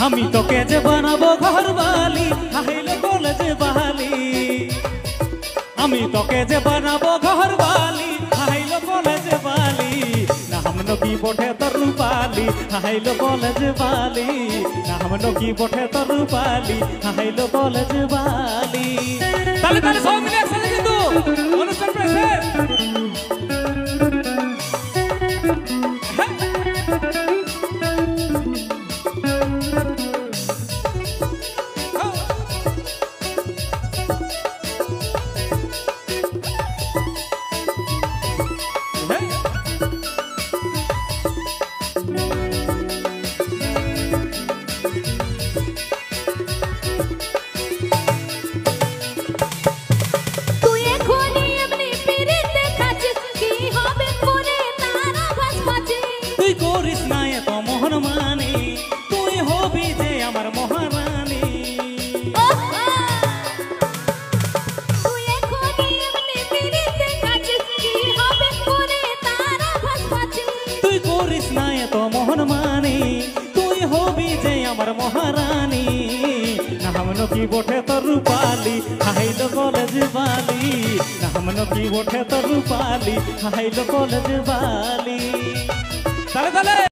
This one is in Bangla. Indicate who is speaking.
Speaker 1: আমি তোকে যে বানাবো ঘর বালি হাইলো কলেজ বালি আমি তোকে যে বানাবো ঘর বালি হাইলো কলেজ বালি না হামনো কি বটে তোর রূপালি হাইলো কলেজ বালি না হামনো কি বটে তোর রূপালি হাইলো কলেজ বালি তালে তালে সব মিলে একসাথে কিন্তু অনুষ্ঠান প্রেসেন্ট করিস না এত মোহন মানি তুই হবি যে আমার মহারানী তুই করিস না এত মোহন মানি তুই হবি যে আমার মহারানী না হামনো কি বটে তোর রূপালি হাইলো কলেজ বালি না হামনো কি বটে তোর রূপালি হাইলো কলেজ বালি তালে তালে